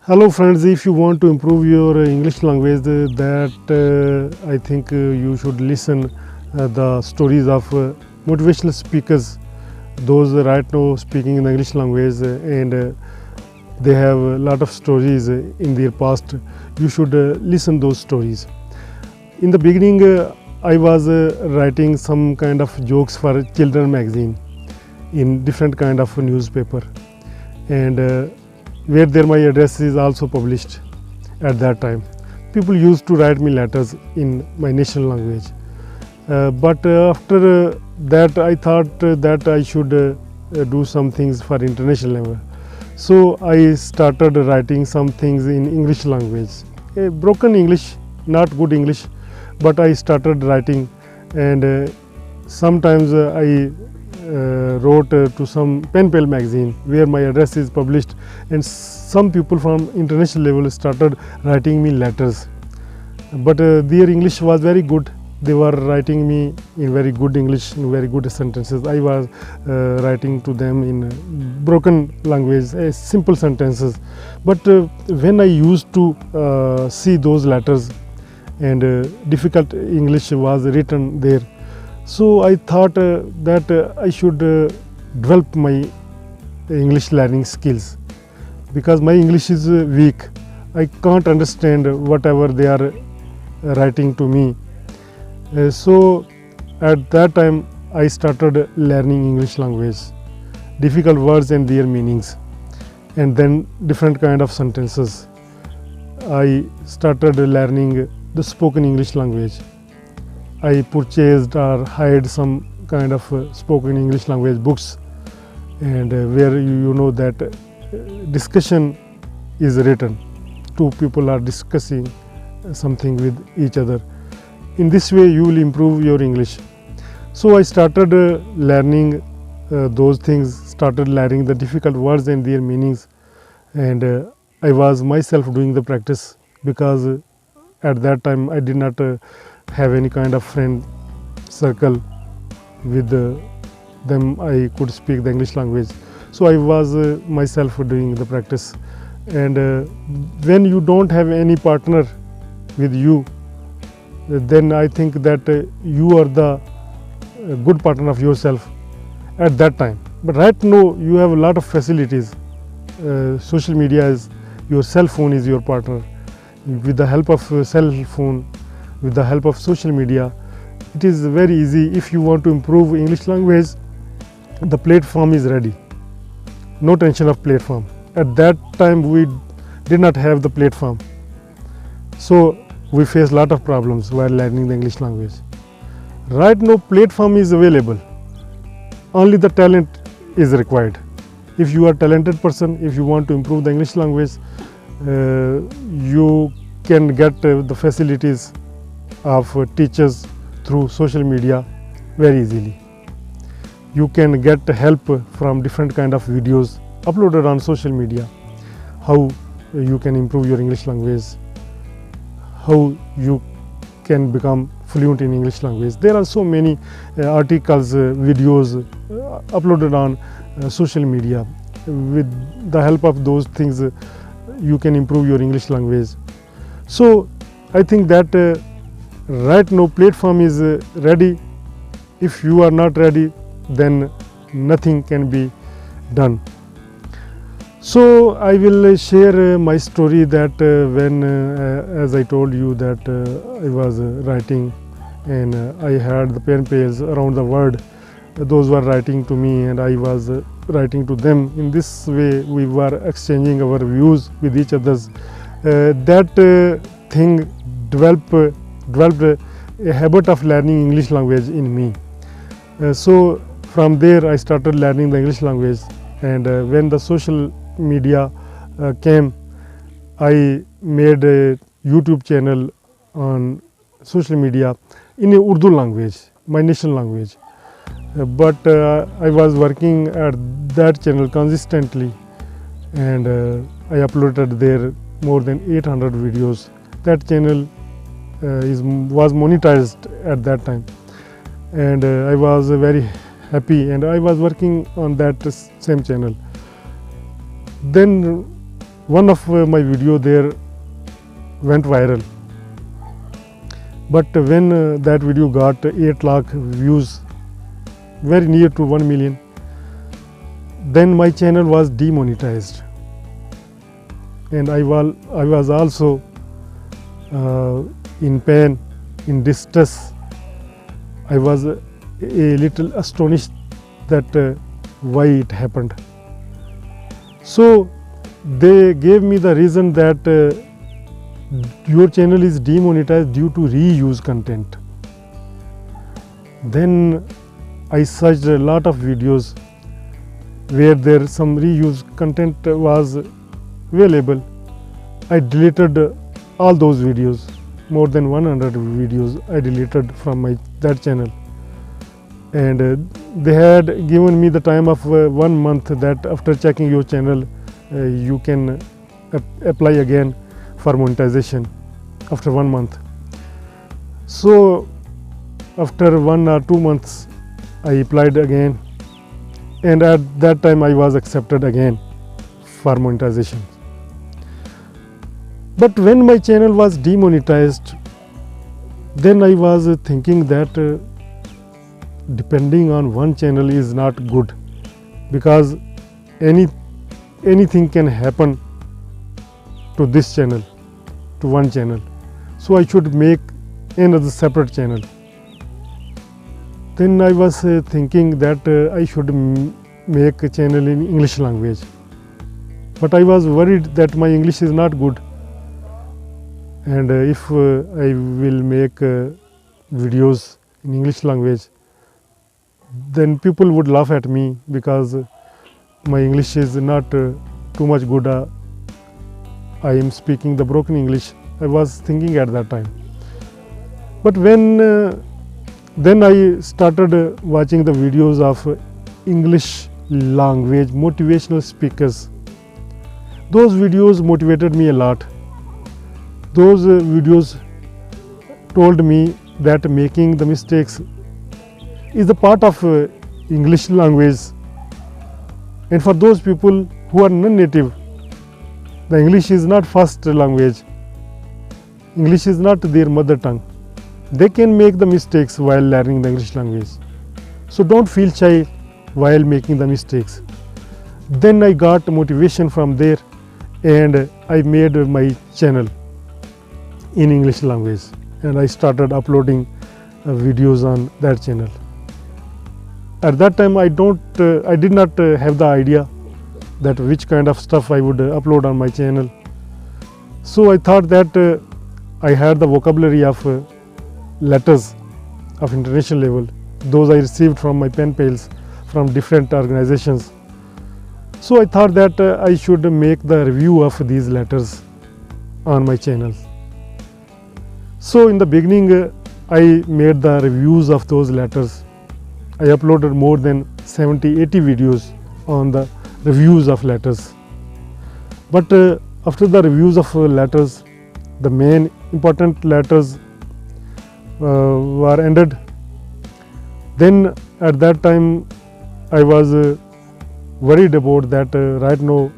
Hello friends, if you want to improve your English language, I think you should listen the stories of motivational speakers, those right now speaking in the English language, and they have a lot of stories in their past. You should listen those stories. In the beginning, I was writing some kind of jokes for children magazine in different kind of newspaper, and where there my address is also published at that time. People used to write me letters in my national language. But after that I thought that I should do some things for international level. So I started writing some things in English language. Broken English, not good English, but I started writing, and sometimes I wrote to some pen pal magazine where my address is published, and some people from international level started writing me letters, but their English was very good. They were writing me in very good English, in very good sentences. I was writing to them in broken language, simple sentences, but when I used to see those letters, and difficult English was written there, so I thought that I should develop my English learning skills, because my English is weak. I can't understand whatever they are writing to me. So at that time I started learning English language, difficult words and their meanings, and then different kind of sentences. I started learning the spoken English language. I purchased or hired some kind of spoken English language books, and where you know that discussion is written. Two people are discussing something with each other. In this way you will improve your English. So I started learning those things, started learning the difficult words and their meanings, and I was myself doing the practice, because at that time I did not have any kind of friend circle. With them I could speak the English language, so I was myself doing the practice. And when you don't have any partner with you, then I think that you are the good partner of yourself at that time. But right now you have a lot of facilities. Social media is your cell phone is your partner. With the help of cell phone, with the help of social media, it is very easy. If you want to improve English language, the platform is ready. No tension of platform. At that time we did not have the platform, so we face lot of problems while learning the English language. Right now platform is available, only the talent is required. If you are a talented person, if you want to improve the English language, you can get the facilities of teachers through social media very easily. You can get help from different kind of videos uploaded on social media, how you can improve your English language, how you can become fluent in English language. There are so many articles, videos uploaded on social media. With the help of those things, you can improve your English language. So I think that right now platform is ready. If you are not ready, then nothing can be done. So I will share my story that when, as I told you, that I was writing, and I had the pen pals around the world. Those were writing to me and I was writing to them. In this way we were exchanging our views with each others. That thing developed a habit of learning English language in me. So from there I started learning the English language, and when the social media came, I made a YouTube channel on social media in Urdu language, my national language. But I was working at that channel consistently, and I uploaded there more than 800 videos. That channel was monetized at that time, and I was very happy, and I was working on that same channel. Then one of my video there went viral, but when that video got 8 lakh views, very near to 1 million, then my channel was demonetized, and I was also in pain, in distress. I was a little astonished that why it happened. So they gave me the reason that your channel is demonetized due to reuse content. Then I searched a lot of videos where there some reuse content was available. I deleted all those videos, more than 100 videos I deleted from that channel, and they had given me the time of 1 month that after checking your channel you can apply again for monetization after 1 month. So after 1 or 2 months I applied again, and at that time I was accepted again for monetization. But when my channel was demonetized, then I was thinking that depending on one channel is not good, because anything can happen to this channel, to one channel. So I should make another separate channel. Then I was thinking that I should make a channel in English language, but I was worried that my English is not good, and if I will make videos in English language, then people would laugh at me because my English is not too much good. I am speaking the broken English. I was thinking at that time. But when then I started watching the videos of English language motivational speakers. Those videos motivated me a lot. Those videos told me that making the mistakes is the part of English language, and for those people who are non-native, the English is not first language. English is not their mother tongue. They can make the mistakes while learning the English language. So don't feel shy while making the mistakes. Then I got motivation from there, and I made my channel in English language, and I started uploading videos on that channel. At that time I did not have the idea that which kind of stuff I would upload on my channel. So I thought that I had the vocabulary of letters of international level. Those I received from my pen pals from different organizations. So I thought that I should make the review of these letters on my channel. So in the beginning I made the reviews of those letters. I uploaded more than 70-80 videos on the reviews of letters. But after the reviews of letters, the main important letters were ended. Then at that time I was worried about that. Right now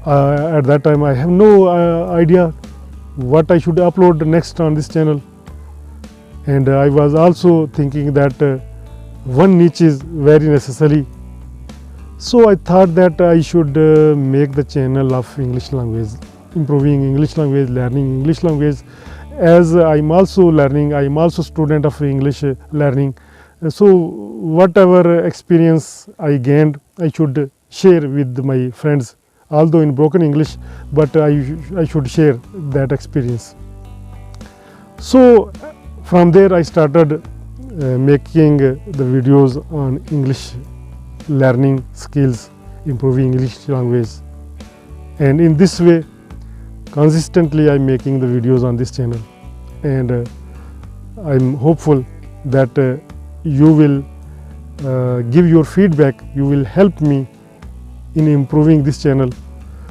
at that time I have no idea what I should upload next on this channel, and I was also thinking that one niche is very necessary. So I thought that I should make the channel of English language, improving English language, learning English language. As I'm also learning, I'm also student of English learning. So whatever experience I gained, I should share with my friends, although in broken English, but I should share that experience. So from there I started making the videos on English learning skills, improving English language, and in this way consistently I'm making the videos on this channel, and I'm hopeful that you will give your feedback, you will help me in improving this channel,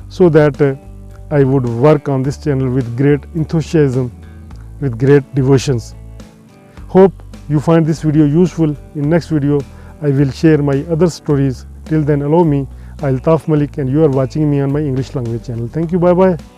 so that I would work on this channel with great enthusiasm, with great devotions. Hope you find this video useful. In next video I will share my other stories. Till then, allow me, Altaf Malik, and you are watching me on my English language channel. Thank you. Bye bye.